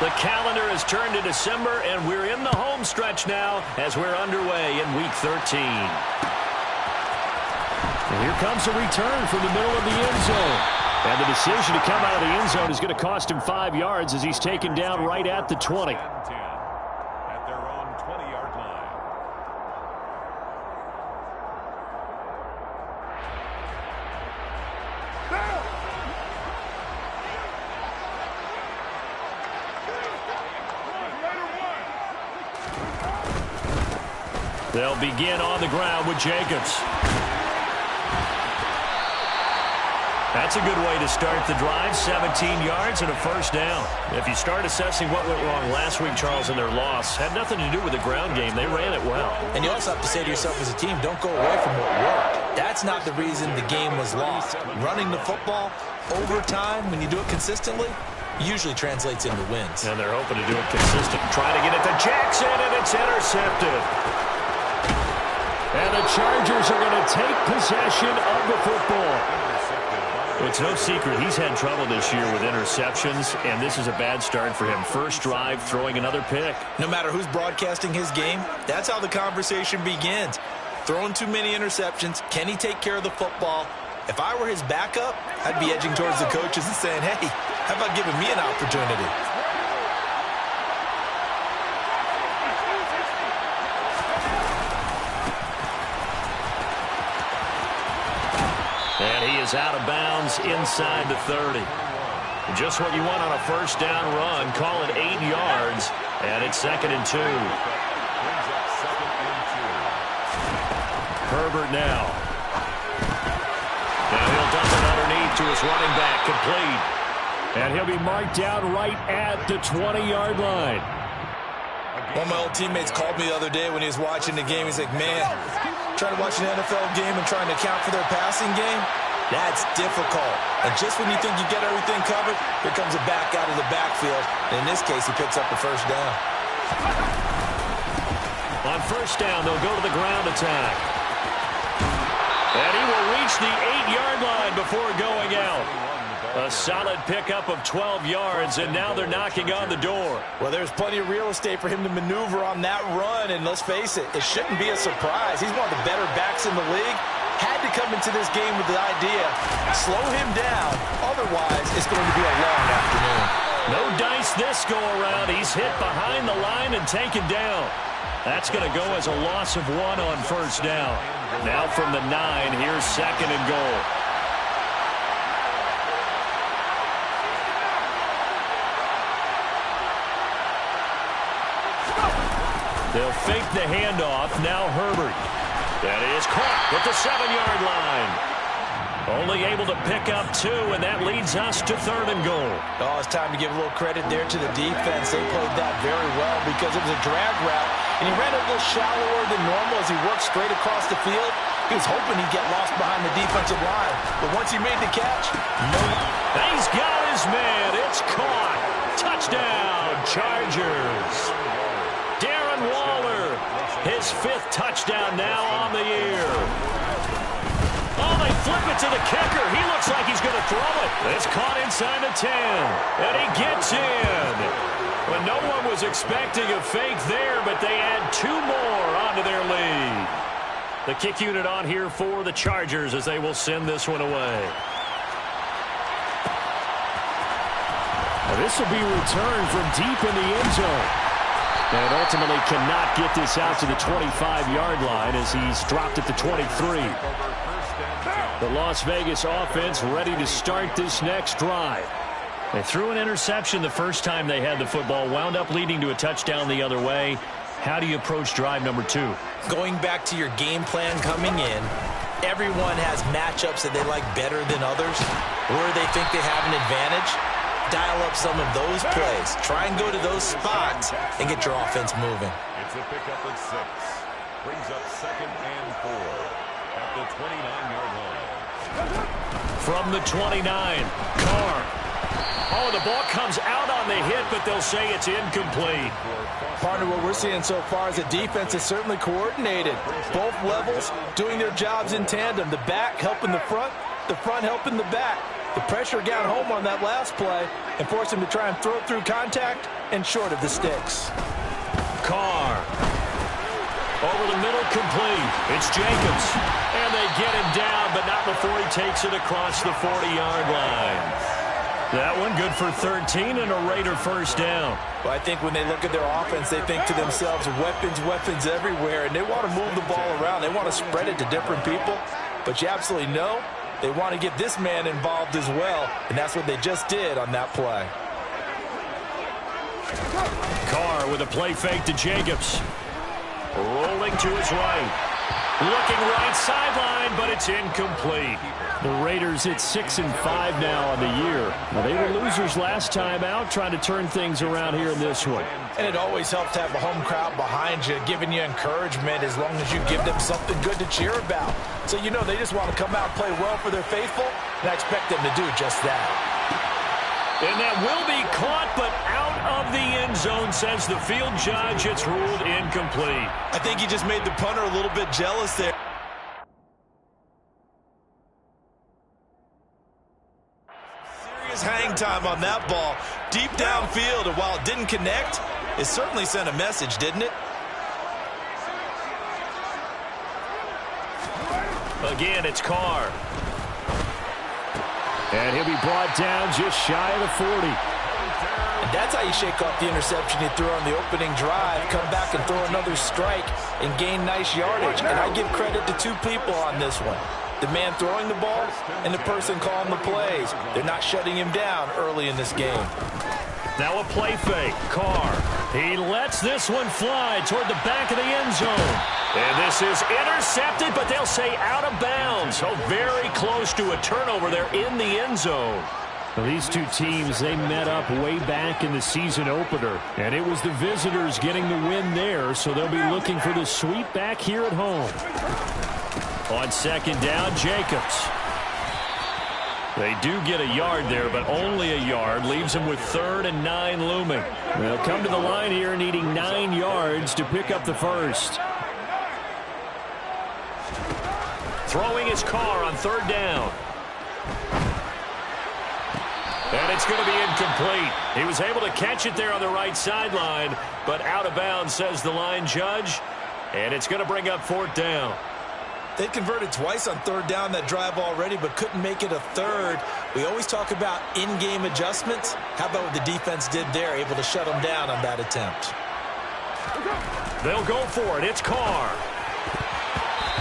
The calendar has turned to December, and we're in the home stretch now as we're underway in Week 13. And here comes a return from the middle of the end zone. And the decision to come out of the end zone is going to cost him 5 yards as he's taken down right at the 20. At their own 20-yard line. They'll begin on the ground with Jacobs. That's a good way to start the drive. 17 yards and a first down. If you start assessing what went wrong last week, Charles, in their loss, had nothing to do with the ground game. They ran it well. And you also have to say to yourself as a team, don't go away from what worked. That's not the reason the game was lost. Running the football over time, when you do it consistently, usually translates into wins. And they're hoping to do it consistent. Trying to get it to Jackson, and it's intercepted. And the Chargers are going to take possession of the football. It's no secret he's had trouble this year with interceptions, and this is a bad start for him. First drive, throwing another pick. No matter who's broadcasting his game, that's how the conversation begins. Throwing too many interceptions, can he take care of the football? If I were his backup, I'd be edging towards the coaches and saying, hey, how about giving me an opportunity? And he is out of bounds inside the 30. Just what you want on a first down run. Call it 8 yards, and it's 2nd and 2. Herbert now. Now he'll dump it underneath to his running back, complete. And he'll be marked down right at the 20-yard line. One of my old teammates called me the other day when he was watching the game. He's like, man, trying to watch an NFL game and trying to account for their passing game, that's difficult. And just when you think you get everything covered, here comes a back out of the backfield. And in this case, he picks up the first down. On first down, they'll go to the ground attack. And he will reach the 8-yard line before going out. A solid pickup of 12 yards, and now they're knocking on the door. Well, there's plenty of real estate for him to maneuver on that run, and let's face it, it shouldn't be a surprise. He's one of the better backs in the league. Had to come into this game with the idea, slow him down, otherwise it's going to be a long afternoon. No dice this go-around. He's hit behind the line and taken down. That's going to go as a loss of 1 on first down. Now from the 9, here's 2nd and goal. They'll fake the handoff. Now Herbert. That is caught at the 7-yard line. Only able to pick up 2, and that leads us to 3rd and goal. Oh, it's time to give a little credit there to the defense. They played that very well because it was a drag route, and he ran a little shallower than normal as he worked straight across the field. He was hoping he'd get lost behind the defensive line, but once he made the catch, no. He's got his man. It's caught. Touchdown, Chargers. Darren Waller, his 5th touchdown now on the year. Oh, they flip it to the kicker. He looks like he's going to throw it. It's caught inside the 10, and he gets in. Well, no one was expecting a fake there, but they add 2 more onto their lead. The kick unit on here for the Chargers as they will send this one away. Now, this will be returned from deep in the end zone. And ultimately cannot get this out to the 25-yard line as he's dropped at the 23. The Las Vegas offense ready to start this next drive. They threw an interception the first time they had the football, wound up leading to a touchdown the other way. How do you approach drive number 2? Going back to your game plan coming in, everyone has matchups that they like better than others, where they think they have an advantage. Dial up some of those plays. Try and go to those spots and get your offense moving. It's a pickup of 6. Brings up 2nd and 4 at the 29-yard line. From the 29, Carr. Oh, the ball comes out on the hit, but they'll say it's incomplete. Partner, what we're seeing so far is the defense is certainly coordinated. Both levels doing their jobs in tandem. The back helping the front helping the back. The pressure got home on that last play and forced him to try and throw through contact and short of the sticks. Carr. Over the middle, complete. It's Jacobs. And they get him down, but not before he takes it across the 40-yard line. That one good for 13 and a Raider first down. Well, I think when they look at their offense, they think to themselves, weapons, weapons everywhere, and they want to move the ball around. They want to spread it to different people, but you absolutely know they want to get this man involved as well, and that's what they just did on that play. Carr with a play fake to Jacobs. Rolling to his right. Looking right sideline, but it's incomplete. The Raiders at 6-5 now on the year. Now, they were losers last time out, trying to turn things around here in this one. And it always helps to have a home crowd behind you, giving you encouragement as long as you give them something good to cheer about. So, you know, they just want to come out and play well for their faithful, and I expect them to do just that. And that will be caught, but out of the end zone, says the field judge. It's ruled incomplete. I think he just made the punter a little bit jealous there. Serious hang time on that ball. Deep downfield, and while it didn't connect, it certainly sent a message, didn't it? Again, it's Carr. And he'll be brought down just shy of the 40. And that's how you shake off the interception you threw on the opening drive, come back and throw another strike and gain nice yardage. And I give credit to two people on this one. The man throwing the ball and the person calling the plays. They're not shutting him down early in this game. Now a play fake. Carr. He lets this one fly toward the back of the end zone. And this is intercepted, but they'll say out of bounds. So very close to a turnover there in the end zone. Well, these two teams, they met up way back in the season opener. And it was the visitors getting the win there, so they'll be looking for the sweep back here at home. On second down, Jacobs. They do get a yard there, but only a yard. Leaves them with 3rd and 9 looming. They'll come to the line here needing 9 yards to pick up the first. Throwing his Carr on 3rd down. And it's going to be incomplete. He was able to catch it there on the right sideline, but out of bounds, says the line judge. And it's going to bring up 4th down. They converted twice on 3rd down that drive already, but couldn't make it a 3rd. We always talk about in-game adjustments. How about what the defense did there, able to shut them down on that attempt? They'll go for it. It's Carr.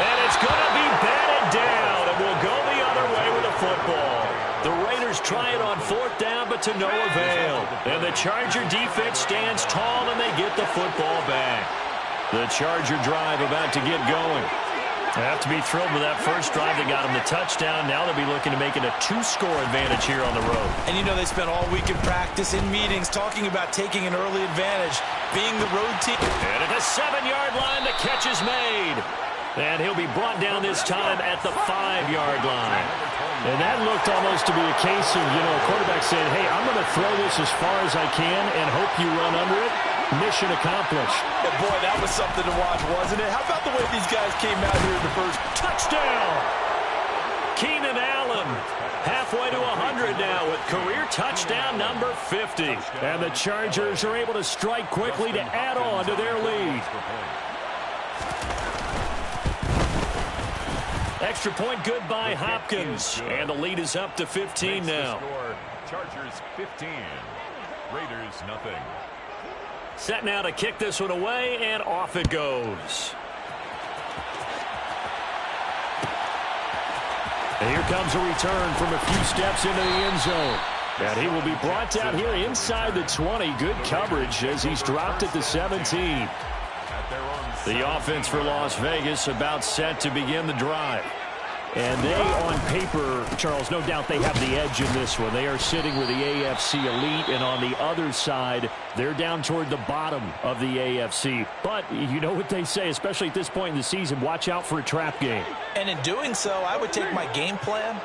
And it's going to be batted down, and we'll go the other way with the football. The Raiders try it on 4th down, but to no avail. And the Charger defense stands tall, and they get the football back. The Charger drive about to get going. They have to be thrilled with that first drive that got them the touchdown. Now they'll be looking to make it a 2-score advantage here on the road. And you know they spent all week in practice, in meetings, talking about taking an early advantage, being the road team. And at the 7-yard line, the catch is made. And he'll be brought down this time at the 5-yard line. And that looked almost to be a case of, you know, a quarterback saying, hey, I'm going to throw this as far as I can and hope you run under it. Mission accomplished. And boy, that was something to watch, wasn't it? How about the way these guys came out here in the first? Touchdown! Keenan Allen halfway to 100 now with career touchdown number 50. And the Chargers are able to strike quickly to add on to their lead. Extra point good by Hopkins. And the lead is up to 15 now. Chargers 15. Raiders nothing. Set now to kick this one away, and off it goes. And here comes a return from a few steps into the end zone. And he will be brought down here inside the 20. Good coverage as he's dropped at the 17. The offense for Las Vegas about set to begin the drive. And they, on paper, Charles, no doubt they have the edge in this one. They are sitting with the AFC elite, and on the other side, they're down toward the bottom of the AFC. But you know what they say, especially at this point in the season, watch out for a trap game. And in doing so, I would take my game plan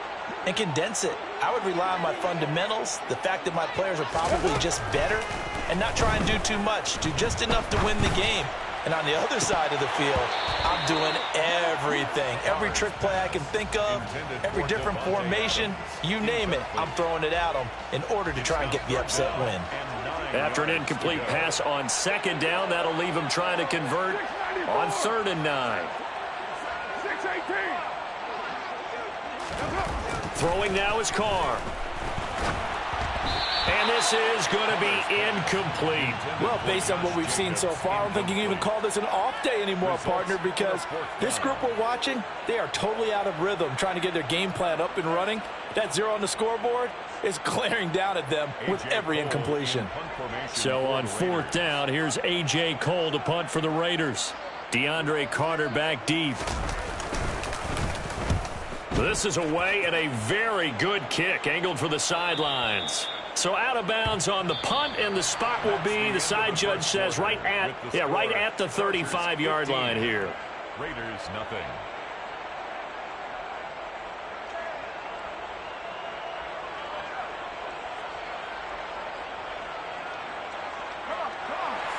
and condense it. I would rely on my fundamentals, the fact that my players are probably just better, and not try and do too much, do just enough to win the game. And on the other side of the field, I'm doing everything. Every trick play I can think of, every different formation, you name it, I'm throwing it at them in order to try and get the upset win. After an incomplete pass on second down, that'll leave him trying to convert on 3rd and 9. Throwing now is Carr. And this is going to be incomplete. Well, based on what we've seen so far, I don't think you can even call this an off day anymore, partner, because this group we're watching, they are totally out of rhythm, trying to get their game plan up and running. That 0 on the scoreboard is glaring down at them with every incompletion. So on 4th down, here's A.J. Cole to punt for the Raiders. DeAndre Carter back deep. This is away and a very good kick angled for the sidelines. So out of bounds on the punt, and the spot will be, the side judge says, right at the 35-yard line here. Raiders nothing.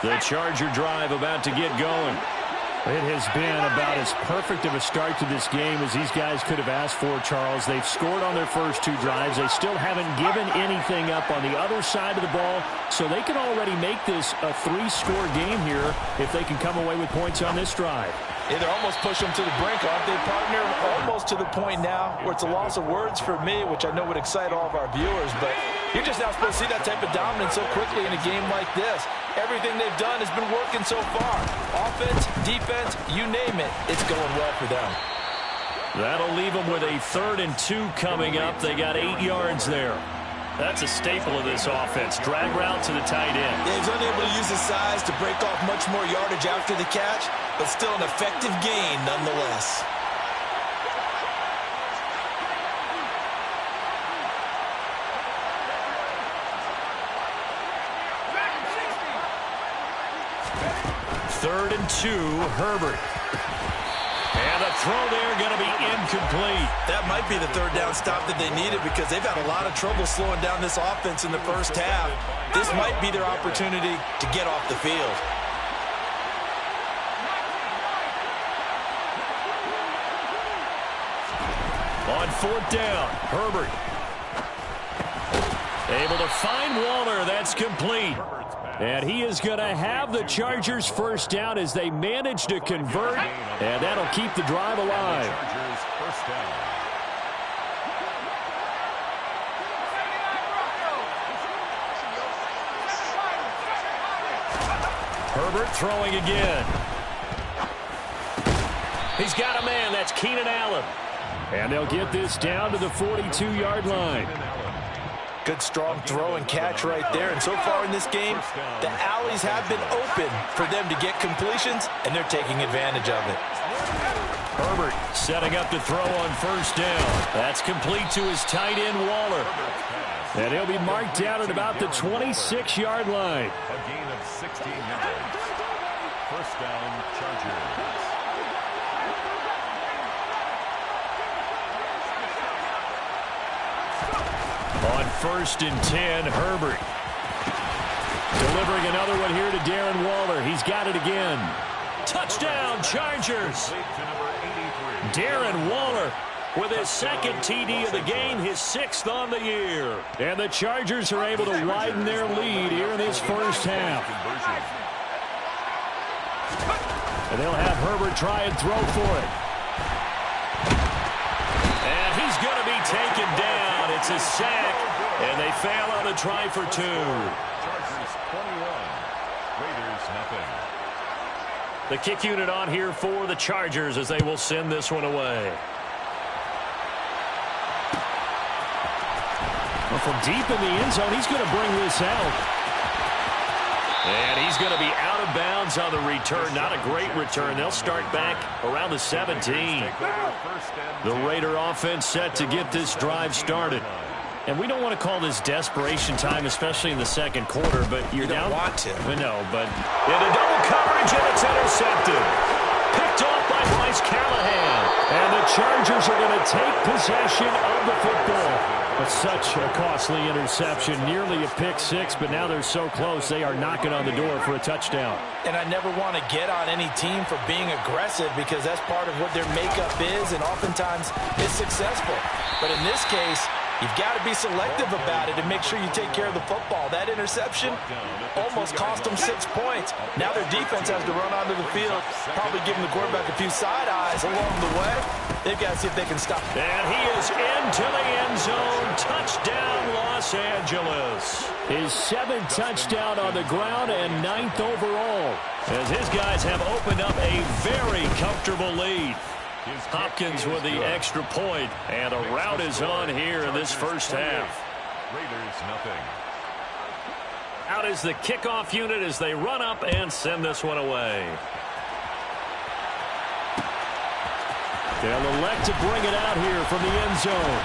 The Charger drive about to get going. It has been about as perfect of a start to this game as these guys could have asked for, Charles. They've scored on their first 2 drives. They still haven't given anything up on the other side of the ball, so they can already make this a 3-score game here if they can come away with points on this drive. Yeah, they're almost pushing them to the brink, aren't they, partner? Almost to the point now where it's a loss of words for me, which I know would excite all of our viewers, but you're just not supposed to see that type of dominance so quickly in a game like this. Everything they've done has been working so far. Offense, defense, you name it, it's going well for them. That'll leave them with a 3rd and 2 coming up. They got 8 yards there. That's a staple of this offense. Drag route to the tight end. Yeah, he's unable to use his size to break off much more yardage after the catch, but still an effective gain nonetheless. Third and 2, Herbert. And the throw there going to be incomplete. That might be the 3rd down stop that they needed because they've had a lot of trouble slowing down this offense in the first half. This might be their opportunity to get off the field. On 4th down, Herbert. Able to find Waller. That's complete. And he is going to have the Chargers first down as they manage to convert. And that'll keep the drive alive. Herbert throwing again. He's got a man. That's Keenan Allen. And they'll get this down to the 42-yard line. Good strong throw and catch right there. And so far in this game, the alleys have been open for them to get completions, and they're taking advantage of it. Herbert setting up to throw on 1st down. That's complete to his tight end, Waller. And he'll be marked down at about the 26-yard line. A gain of 16 yards. 1st down, Chargers. On 1st and 10, Herbert. Delivering another one here to Darren Waller. He's got it again. Touchdown, Chargers. Darren Waller with his 2nd TD of the game, his 6th on the year. And the Chargers are able to widen their lead here in this first half. And they'll have Herbert try and throw for it. And he's going to be taken down. It's a sack, and they fail on the try for 2. Chargers 21, Raiders nothing. The kick unit on here for the Chargers as they will send this one away. Well, from deep in the end zone, he's going to bring this out. And he's going to be out of bounds on the return. Not a great return. They'll start back around the 17. The Raider offense set to get this drive started. And we don't want to call this desperation time, especially in the 2nd quarter, but you're down. You don't want to. No, but into double coverage, and it's intercepted. Picked off by Bryce Here's Callahan. And the Chargers are going to take possession of the football. But such a costly interception, nearly a pick six, but now they're so close they are knocking on the door for a touchdown. And I never want to get on any team for being aggressive because that's part of what their makeup is, and oftentimes it's successful. But in this case, you've got to be selective about it and make sure you take care of the football. That interception almost cost them 6 points. Now their defense has to run onto the field, probably giving the quarterback a few side eyes along the way. They've got to see if they can stop. And he is into the end zone. Touchdown, Los Angeles. His 7th touchdown on the ground and 9th overall, as his guys have opened up a very comfortable lead. Hopkins with the extra point, and a rout is on here in this first half. Raiders nothing. Out is the kickoff unit as they run up and send this one away. They'll elect to bring it out here from the end zone.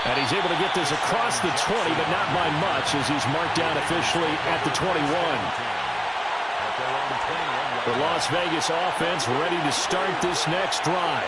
And he's able to get this across the 20, but not by much as he's marked down officially at the 21. The Las Vegas offense ready to start this next drive.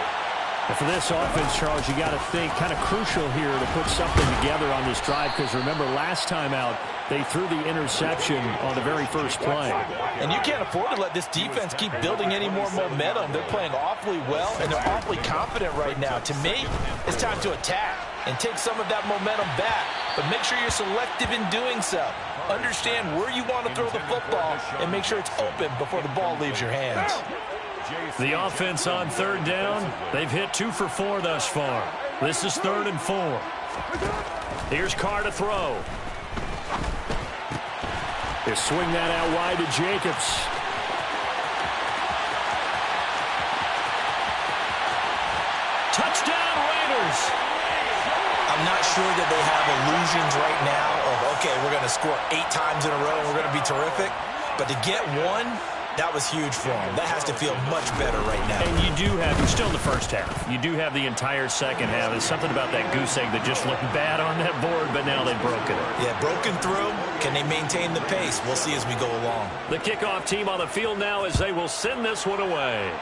And for this offense, Charles, you got to think kind of crucial here to put something together on this drive, because remember last time out they threw the interception on the very first play. And you can't afford to let this defense keep building any more momentum. They're playing awfully well, and they're awfully confident right now. To me, it's time to attack and take some of that momentum back, but make sure you're selective in doing so. Understand where you want to throw the football and make sure it's open before the ball leaves your hands. The offense on third down, they've hit 2 for 4 thus far. This is 3rd and 4. Here's Carr to throw. They swing that out wide to Jacobs. Touchdown, Raiders. I'm not sure that they have illusions right now of, okay, we're going to score 8 times in a row and we're going to be terrific. But to get one, that was huge for them. That has to feel much better right now. And you do have, you're still in the first half. You do have the entire second half. There's something about that goose egg that just looked bad on that board, but now they've broken it. Yeah, broken through. Can they maintain the pace? We'll see as we go along. The kickoff team on the field now as they will send this one away.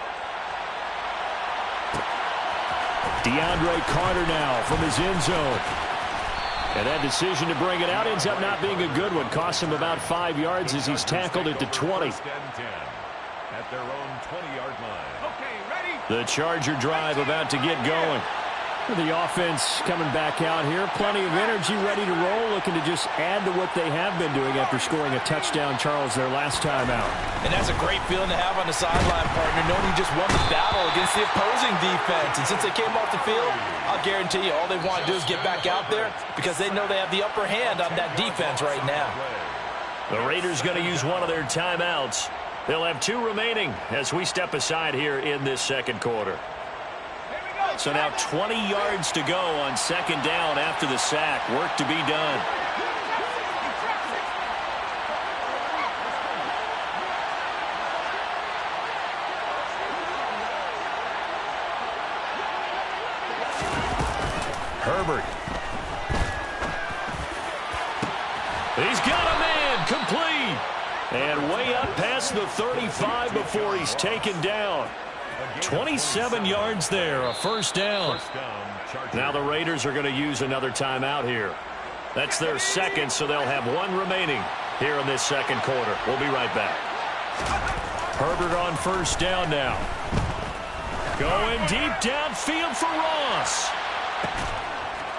DeAndre Carter now from his end zone. And that decision to bring it out ends up not being a good one. Costs him about 5 yards as he's tackled at the 20. At their own 20-yard line. Okay, ready? The Charger drive about to get going. The offense coming back out here. Plenty of energy, ready to roll, looking to just add to what they have been doing after scoring a touchdown, Charles, their last time out. And that's a great feeling to have on the sideline, partner, knowing you just won the battle against the opposing defense. And since they came off the field, I'll guarantee you all they want to do is get back out there because they know they have the upper hand on that defense right now. The Raiders going to use one of their timeouts. They'll have 2 remaining as we step aside here in this second quarter. So now 20 yards to go on second down after the sack. Work to be done. Herbert. He's got a man complete. And way up past the 35 before he's taken down. 27 yards there, a first down. Now the Raiders are going to use another timeout here. That's their second, so they'll have 1 remaining here in this second quarter. We'll be right back. Herbert on first down now. Going deep downfield for Ross.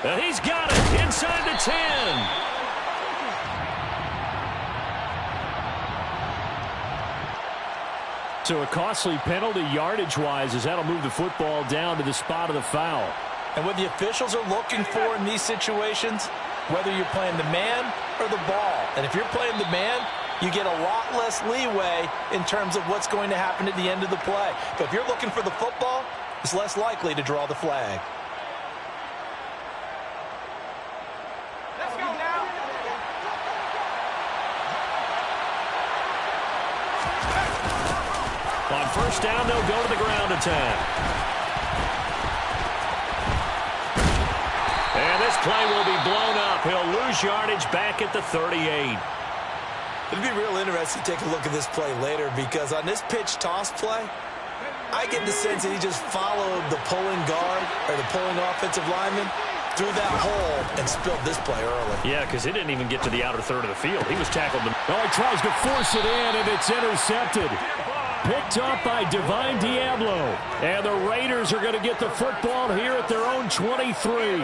And he's got it inside the 10. So a costly penalty yardage-wise as that'll move the football down to the spot of the foul. And what the officials are looking for in these situations, whether you're playing the man or the ball. And if you're playing the man, you get a lot less leeway in terms of what's going to happen at the end of the play. But if you're looking for the football, it's less likely to draw the flag. Let's go now. On first down, they'll go to the ground attack. And this play will be blown up. He'll lose yardage back at the 38. It'll be real interesting to take a look at this play later because on this pitch toss play, I get the sense that he just followed the pulling guard or the pulling offensive lineman through that hole and spilled this play early. Yeah, because he didn't even get to the outer third of the field. He was tackled. Oh, he tries to force it in, and it's intercepted. Picked up by Divine Diablo. And the Raiders are going to get the football here at their own 23.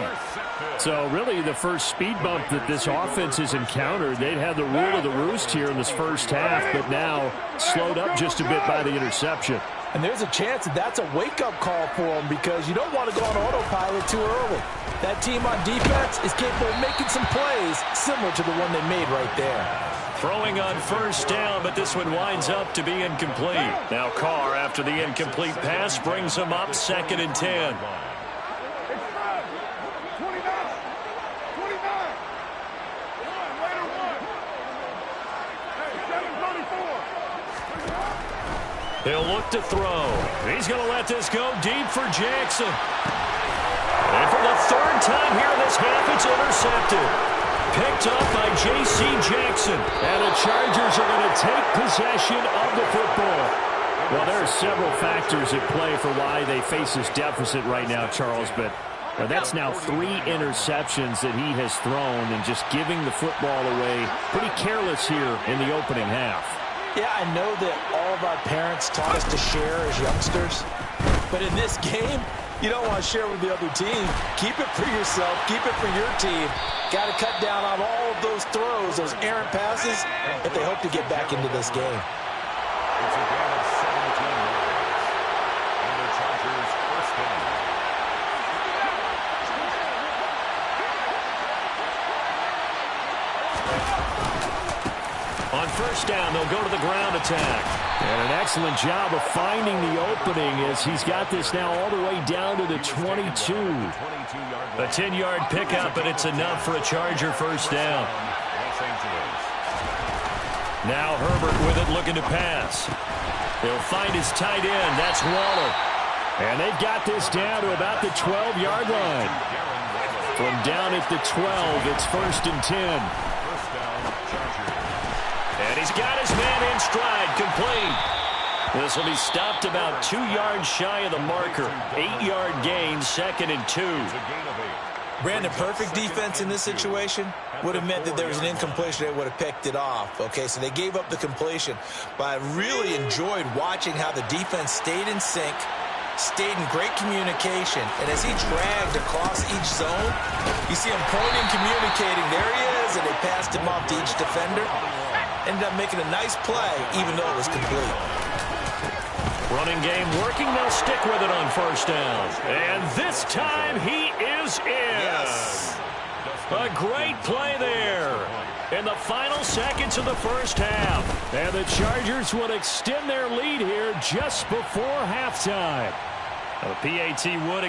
So really the first speed bump that this offense has encountered. They'd had the rule of the roost here in this first half, but now slowed up just a bit by the interception. And there's a chance that that's a wake-up call for them because you don't want to go on autopilot too early. That team on defense is capable of making some plays similar to the one they made right there. Throwing on first down, but this one winds up to be incomplete. Now Carr, after the incomplete pass, brings him up 2nd and 10. He'll look to throw. He's going to let this go deep for Jackson. And for the third time here in this half, it's intercepted. Picked up by J.C. Jackson. And the Chargers are going to take possession of the football. Well, there are several factors at play for why they face this deficit right now, Charles, but that's now 3 interceptions that he has thrown and just giving the football away pretty careless here in the opening half. Yeah, I know that all of our parents taught us to share as youngsters, but in this game, you don't want to share with the other team. Keep it for yourself. Keep it for your team. Got to cut down on all of those throws, those errant passes, if they hope to get back into this game. It's a gain of 17 yards. And the Chargers first down. On first down, they'll go to the ground attack. And an excellent job of finding the opening as he's got this now all the way down to the 22. A 10-yard pickup, but it's enough for a Charger first down. Now Herbert with it, looking to pass. He'll find his tight end. That's Waller. And they've got this down to about the 12-yard line. From down at the 12, it's 1st and 10. And he's got his man in stride, complete. This will be stopped about 2 yards shy of the marker. 8-yard gain, 2nd and 2. Brandon, perfect defense in this situation would have meant that there was an incompletion. They would have picked it off. Okay, so they gave up the completion. But I really enjoyed watching how the defense stayed in sync, stayed in great communication. And as he dragged across each zone, you see him pointing, communicating. There he is, and they passed him off to each defender. Ended up making a nice play, even though it was complete. Running game working. They'll stick with it on first down. And this time he is in. Yes. A great play there in the final seconds of the first half. And the Chargers will extend their lead here just before halftime. PAT would